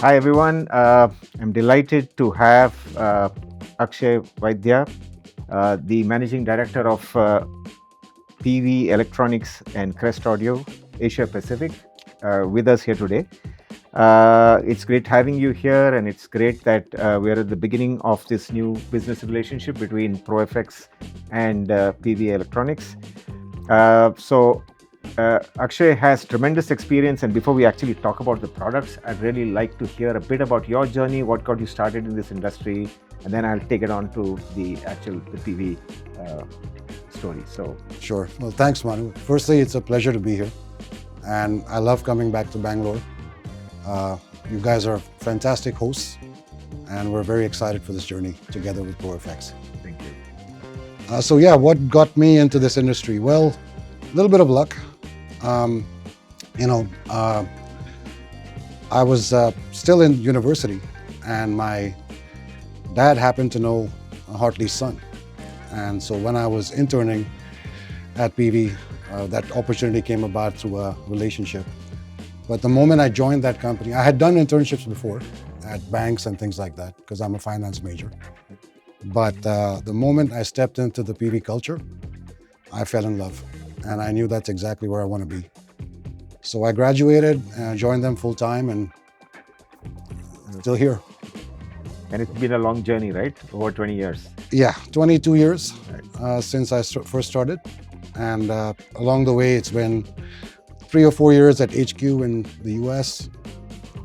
Hi everyone. I'm delighted to have Akshay Vaidya, the managing director of Peavey Electronics and Crest Audio, Asia Pacific, with us here today. It's great having you here, and it's great that we're at the beginning of this new business relationship between ProFX and Peavey Electronics. Akshay has tremendous experience, and before we actually talk about the products, I'd really like to hear a bit about your journey, what got you started in this industry, and then I'll take it on to the PV story. Sure. Well, thanks, Manu. Firstly, it's a pleasure to be here, and I love coming back to Bangalore. You guys are fantastic hosts, and we're very excited for this journey together with ProFX. Thank you. What got me into this industry? Well, a little bit of luck. I was still in university, and my dad happened to know Hartley's son. And so when I was interning at Peavey, that opportunity came about through a relationship. But the moment I joined that company, I had done internships before at banks and things like that, because I'm a finance major. But the moment I stepped into the Peavey culture, I fell in love. And I knew that's exactly where I want to be. So I graduated and joined them full time, and still here. And it's been a long journey, right? Over 20 years. Yeah, 22 years since I first started. And along the way, it's been 3 or 4 years at HQ in the US,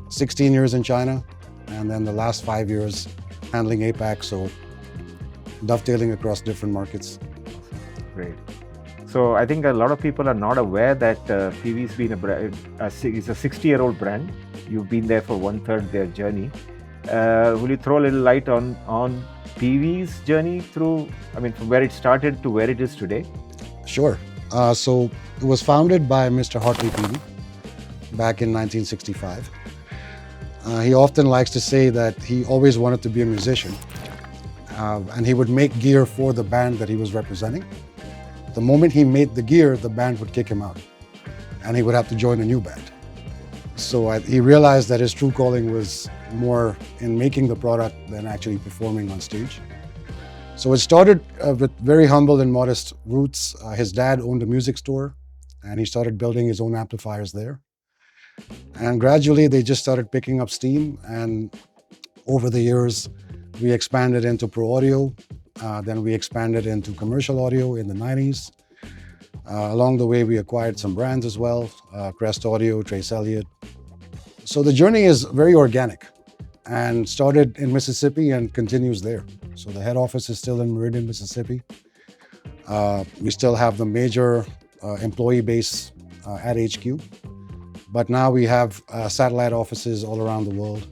16 years in China, and then the last 5 years handling APAC, so dovetailing across different markets. Great. So I think a lot of people are not aware that Peavey's been it's a 60-year-old brand. You've been there for 1/3 their journey. Will you throw a little light on Peavey's journey through, from where it started to where it is today? Sure. So it was founded by Mr. Hartley Peavey back in 1965. He often likes to say that he always wanted to be a musician, and he would make gear for the band that he was representing. The moment he made the gear, the band would kick him out, and he would have to join a new band. So he realized that his true calling was more in making the product than actually performing on stage. So it started with very humble and modest roots. His dad owned a music store, and he started building his own amplifiers there. And gradually, they just started picking up steam. And over the years, we expanded into pro audio. Then we expanded into commercial audio in the 90s. Along the way, we acquired some brands as well, Crest Audio, Trace Elliott. So the journey is very organic and started in Mississippi and continues there. So the head office is still in Meridian, Mississippi. We still have the major employee base at HQ, but now we have satellite offices all around the world.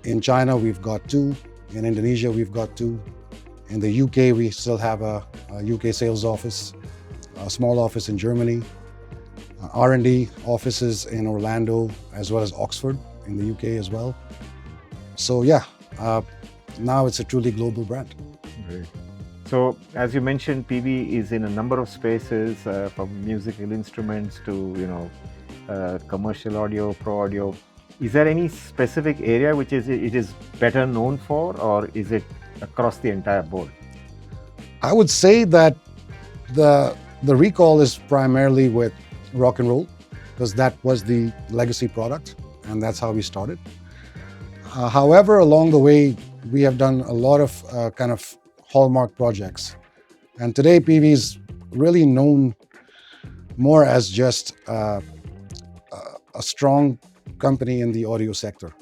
In China, we've got 2. In Indonesia, we've got 2. In the UK, we still have a UK sales office, a small office in Germany, R&D offices in Orlando, as well as Oxford in the UK as well. So now it's a truly global brand. Great. So as you mentioned, Peavey is in a number of spaces, from musical instruments to commercial audio, pro audio. Is there any specific area which it is better known for, or is it across the entire board? I would say that the recall is primarily with rock and roll, because that was the legacy product, and that's how we started. However, along the way, we have done a lot of kind of hallmark projects. And today, Peavey is really known more as just a strong company in the audio sector.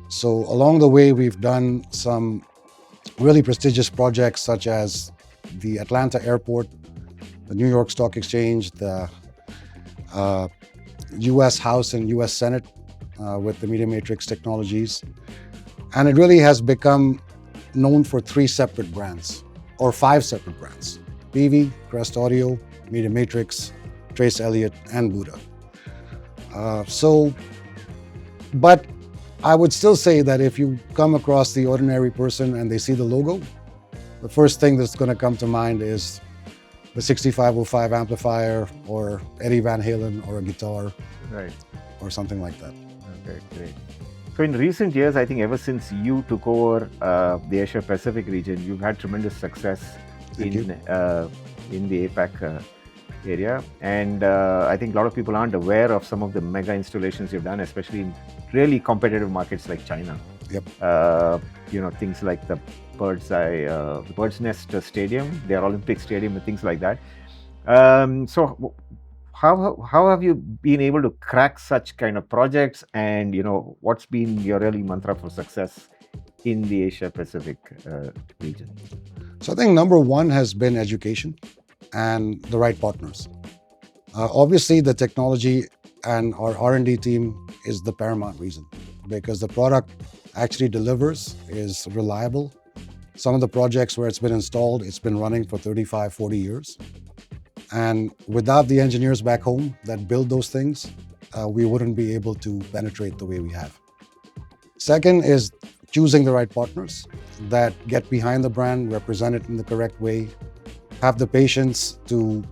So along the way, we've done some really prestigious projects such as the Atlanta Airport, the New York Stock Exchange, the US House and US Senate with the Media Matrix technologies. And it really has become known for 3 separate brands, or 5 separate brands: Peavey, Crest Audio, Media Matrix, Trace Elliott, and Buddha. But I would still say that if you come across the ordinary person and they see the logo, the first thing that's going to come to mind is the 6505 amplifier, or Eddie Van Halen, or a guitar, right, or something like that. Great, great. So in recent years, I think ever since you took over the Asia Pacific region, you've had tremendous success Thank you. in the APAC area, and I think a lot of people aren't aware of some of the mega installations you've done, especially in really competitive markets like China. Yep. Things like the Bird's Nest Stadium, their Olympic Stadium, and things like that. So how have you been able to crack such kind of projects, and what's been your really mantra for success in the Asia Pacific region? So I think number one has been education and the right partners. Obviously, the technology and our R&D team is the paramount reason, because the product actually delivers, is reliable. Some of the projects where it's been installed, it's been running for 35, 40 years. And without the engineers back home that build those things, we wouldn't be able to penetrate the way we have. Second is choosing the right partners that get behind the brand, represent it in the correct way, have the patience to,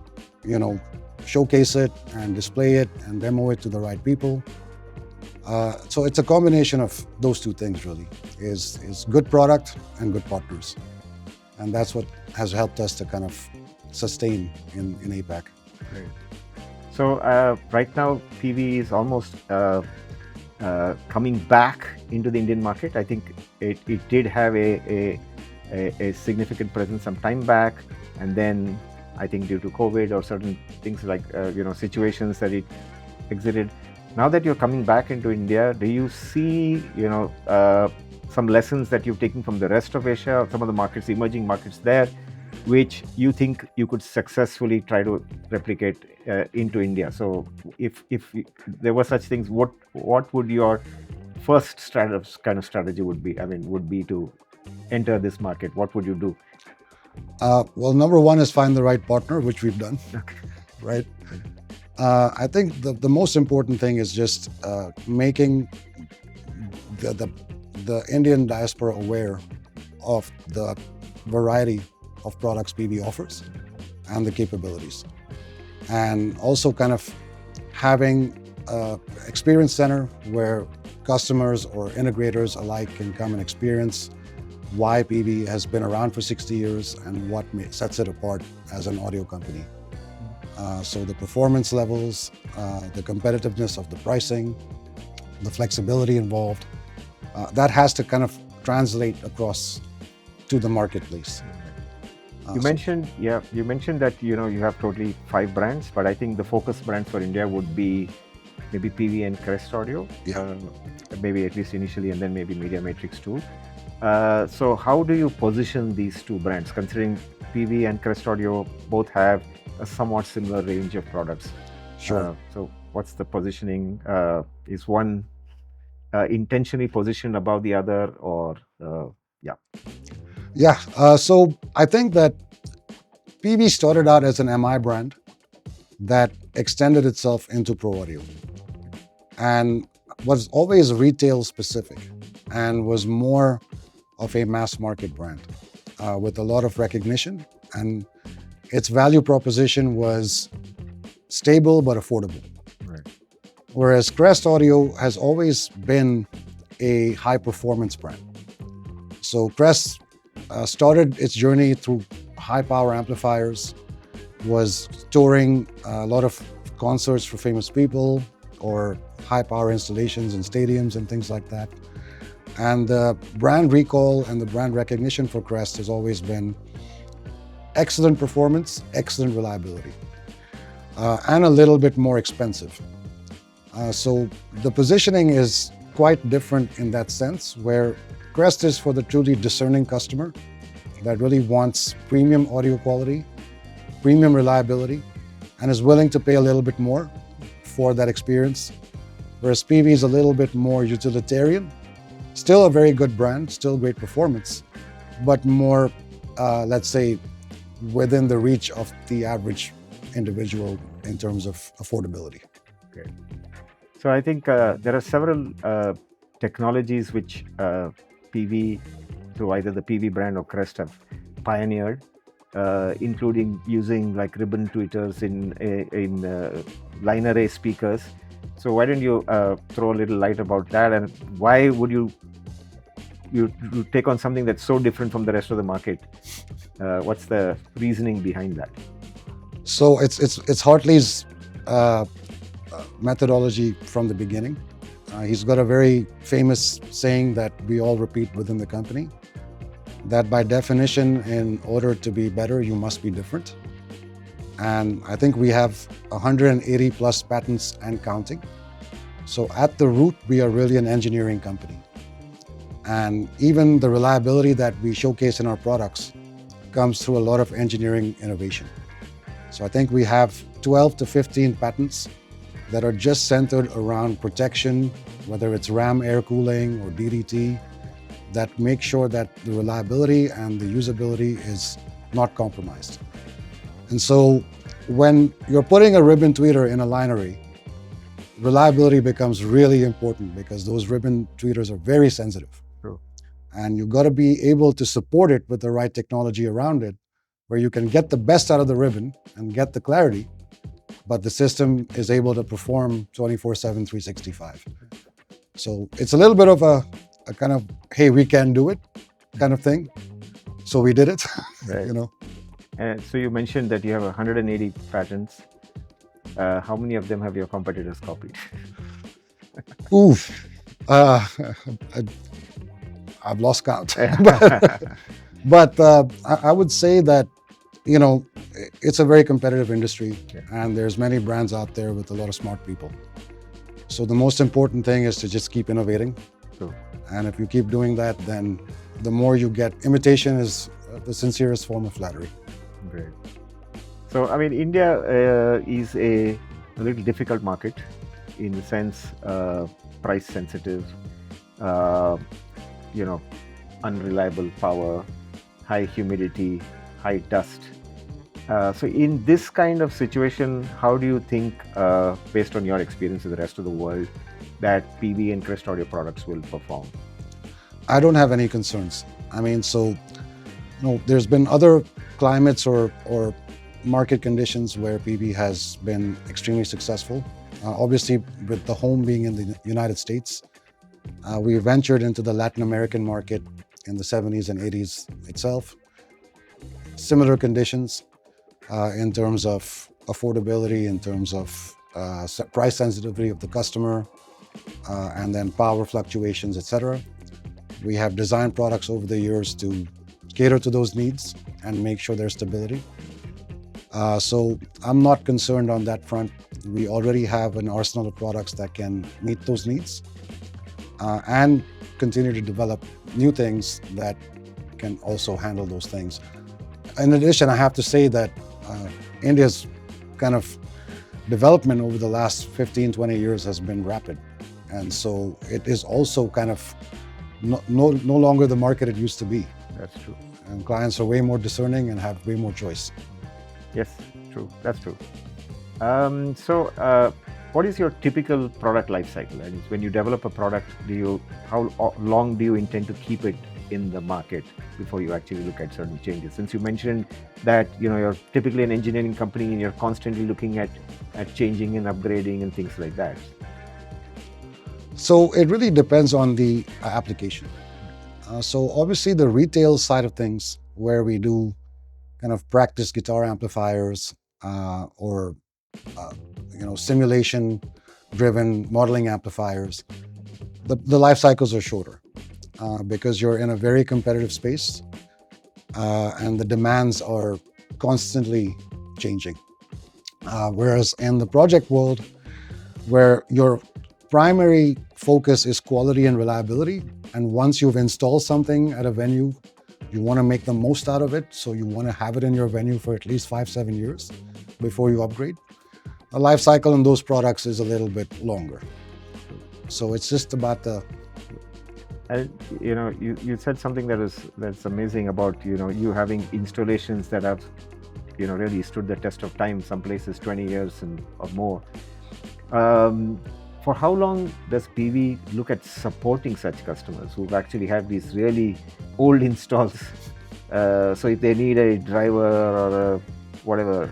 showcase it and display it and demo it to the right people. So it's a combination of those two things, really, is good product and good partners. And that's what has helped us to kind of sustain in APAC. Great. So right now, PV is almost coming back into the Indian market. I think it did have a significant presence some time back, and then I think due to COVID or certain things like situations that it exited. Now that you're coming back into India, do you see some lessons that you've taken from the rest of Asia, or some of the markets, emerging markets there, which you think you could successfully try to replicate into India? So if there were such things, what would your first kind of strategy would be? I mean, would be to enter this market. What would you do? Well, number one is find the right partner, which we've done, Okay. right? I think the most important thing is just making the Indian diaspora aware of the variety of products PV offers and the capabilities. And also kind of having an experience center where customers or integrators alike can come and experience why PV has been around for 60 years and what sets it apart as an audio company. So the performance levels, the competitiveness of the pricing, the flexibility involved, that has to kind of translate across to the marketplace. You mentioned that you have totally 5 brands, but I think the focus brands for India would be maybe PV and Crest Audio, Yeah. Maybe at least initially, and then maybe Media Matrix too. So how do you position these 2 brands, considering PV and Crest Audio both have a somewhat similar range of products? Sure. So what's the positioning? Is one intentionally positioned above the other, or yeah? Yeah. So I think that PV started out as an MI brand that extended itself into pro audio and was always retail specific and was more of a mass market brand with a lot of recognition, and its value proposition was stable but affordable. Right. Whereas Crest Audio has always been a high performance brand. So Crest started its journey through high power amplifiers, was touring a lot of concerts for famous people or high power installations in stadiums and things like that. And the brand recall and the brand recognition for Crest has always been excellent performance, excellent reliability, and a little bit more expensive. So the positioning is quite different in that sense, where Crest is for the truly discerning customer that really wants premium audio quality, premium reliability, and is willing to pay a little bit more for that experience. Whereas PV is a little bit more utilitarian, still a very good brand, still great performance, but more, let's say, within the reach of the average individual in terms of affordability. Okay. So I think there are several technologies which PV, through either the PV brand or Crest, have pioneered, including using like ribbon tweeters in line array speakers, So why don't you throw a little light about that, and why would you take on something that's so different from the rest of the market? What's the reasoning behind that? So it's Hartley's methodology from the beginning. He's got a very famous saying that we all repeat within the company, that by definition, in order to be better, you must be different. And I think we have 180 plus patents and counting. So at the root, we are really an engineering company. And even the reliability that we showcase in our products comes through a lot of engineering innovation. So I think we have 12 to 15 patents that are just centered around protection, whether it's RAM air cooling or DDT, that make sure that the reliability and the usability is not compromised. And so when you're putting a ribbon tweeter in a linery, reliability becomes really important because those ribbon tweeters are very sensitive. True. And you've got to be able to support it with the right technology around it, where you can get the best out of the ribbon and get the clarity, but the system is able to perform 24/7, 365. So it's a little bit of a kind of, hey, we can do it kind of thing. So we did it, Right. you know. And so you mentioned that you have 180 patents. How many of them have your competitors copied? Oof. I've lost count. But I would say that, you know, it's a very competitive industry, and there's many brands out there with a lot of smart people. So the most important thing is to just keep innovating. True. And if you keep doing that, then the more you get. Imitation is the sincerest form of flattery. Great. So, I mean, India is a little difficult market in the sense price sensitive, you know, unreliable power, high humidity, high dust. So in this kind of situation, how do you think, based on your experience with the rest of the world, that Peavey and Crest Audio products will perform? I don't have any concerns. I mean, so, you know, there's been other climates or market conditions where Peavey has been extremely successful. Obviously, with the home being in the United States, we ventured into the Latin American market in the 70s and 80s itself. Similar conditions in terms of affordability, in terms of price sensitivity of the customer, and then power fluctuations, etc. We have designed products over the years to cater to those needs and make sure there's stability. So I'm not concerned on that front. We already have an arsenal of products that can meet those needs and continue to develop new things that can also handle those things. In addition, I have to say that India's kind of development over the last 15, 20 years has been rapid. And so it is also kind of no longer the market it used to be. That's true. And clients are way more discerning and have way more choice. Yes, true. That's true. What is your typical product life cycle? And when you develop a product, how long do you intend to keep it in the market before you actually look at certain changes? Since you mentioned that you're typically an engineering company and you're constantly looking at changing and upgrading and things like that. So it really depends on the application. So obviously the retail side of things, where we do kind of practice guitar amplifiers or simulation-driven modeling amplifiers, the life cycles are shorter because you're in a very competitive space and the demands are constantly changing. Whereas in the project world, where your primary focus is quality and reliability, and once you've installed something at a venue, you want to make the most out of it, so you want to have it in your venue for at least 5-7 years before you upgrade. The life cycle in those products is a little bit longer. So it's just about the... you said something that's amazing about you having installations that have really stood the test of time, some places 20 years or more. For how long does Peavey look at supporting such customers who actually have these really old installs? So if they need a driver or a whatever,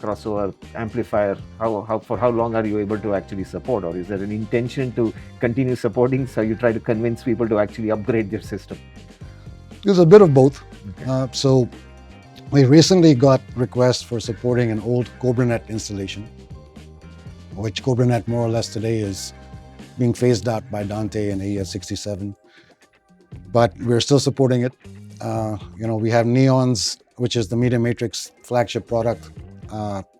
crossover amplifier, for how long are you able to actually support, or is there an intention to continue supporting? So you try to convince people to actually upgrade their system. There's a bit of both. Okay. So we recently got requests for supporting an old CobraNet installation, which CobraNet more or less today is being phased out by Dante and AES67, but we're still supporting it. We have Neons, which is the Media Matrix flagship product,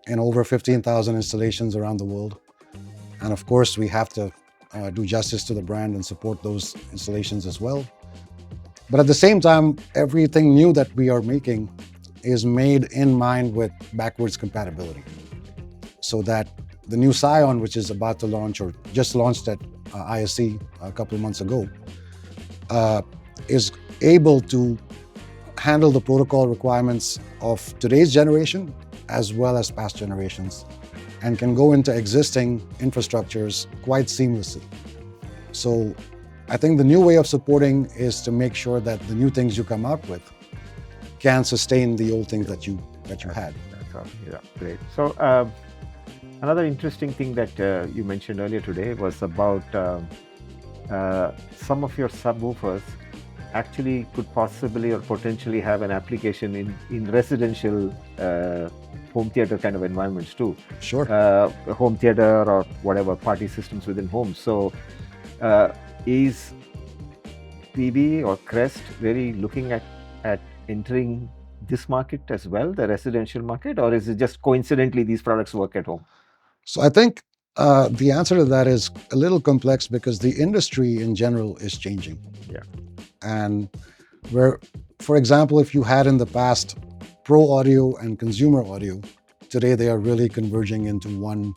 in over 15,000 installations around the world. And of course, we have to do justice to the brand and support those installations as well. But at the same time, everything new that we are making is made in mind with backwards compatibility. So that the new Scion, which is about to launch or just launched at ISC a couple of months ago, is able to handle the protocol requirements of today's generation as well as past generations, and can go into existing infrastructures quite seamlessly. So I think the new way of supporting is to make sure that the new things you come out with can sustain the old things that you had. That's awesome. Yeah, great. So another interesting thing that you mentioned earlier today was about some of your subwoofers actually could possibly or potentially have an application in residential home theater kind of environments too. Sure. Home theater or whatever party systems within homes. So is Peavey or Crest really looking at entering this market as well, the residential market, or is it just coincidentally these products work at home? So I think the answer to that is a little complex because the industry in general is changing. Yeah. And where, for example, if you had in the past pro audio and consumer audio, today they are really converging into one,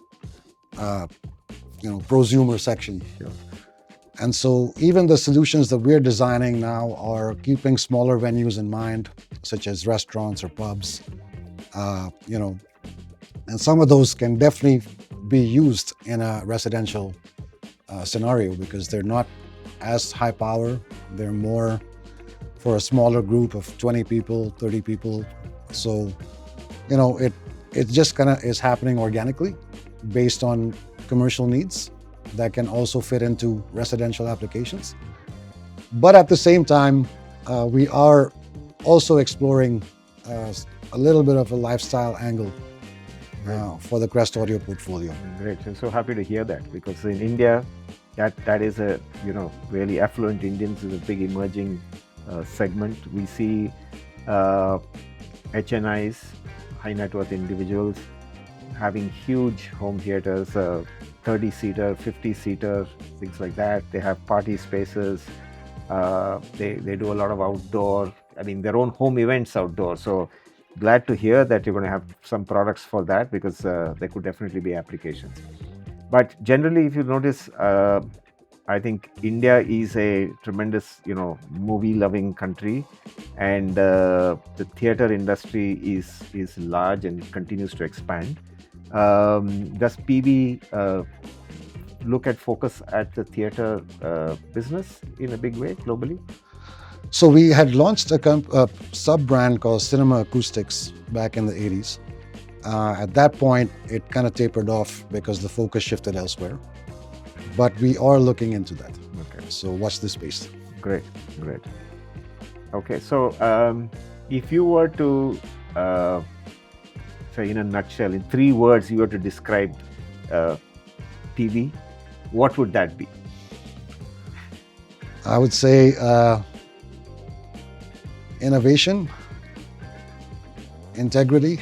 prosumer section. Sure. And so even the solutions that we're designing now are keeping smaller venues in mind, such as restaurants or pubs, and some of those can definitely be used in a residential scenario because they're not as high power. They're more for a smaller group of 20 people, 30 people. So, it just kind of is happening organically based on commercial needs that can also fit into residential applications. But at the same time, we are also exploring a little bit of a lifestyle angle for the Crest Audio portfolio. Great. I'm so happy to hear that because in India, that is a really affluent Indians is a big emerging segment. We see HNIs, high net worth individuals, having huge home theaters, 30-seater, 50-seater, things like that. They have party spaces. They do a lot of outdoor, their own home events outdoor. So glad to hear that you're going to have some products for that because there could definitely be applications. But generally, if you notice, I think India is a tremendous, movie-loving country, and the theater industry is large and continues to expand. Does Peavey look at focus at the theater business in a big way globally? So we had launched a sub-brand called Cinema Acoustics back in the 80s. At that point, it kind of tapered off because the focus shifted elsewhere. But we are looking into that. Okay. So watch this space. Great. Okay, so if you were to say in a nutshell, in 3 words, you were to describe Peavey, what would that be? I would say innovation, integrity,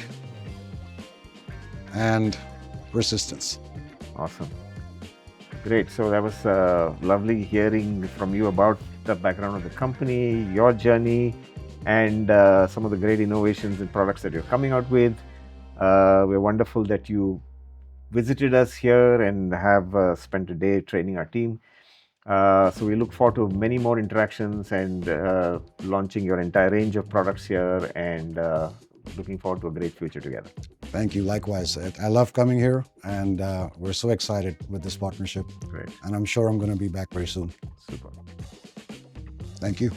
and persistence. Awesome. Great. So that was lovely hearing from you about the background of the company, your journey, and some of the great innovations and products that you're coming out with. We're wonderful that you visited us here and have spent a day training our team. So we look forward to many more interactions and launching your entire range of products here, and looking forward to a great future together. Thank you. Likewise. I love coming here, and we're so excited with this partnership. Great. And I'm sure I'm going to be back very soon. Super. Thank you.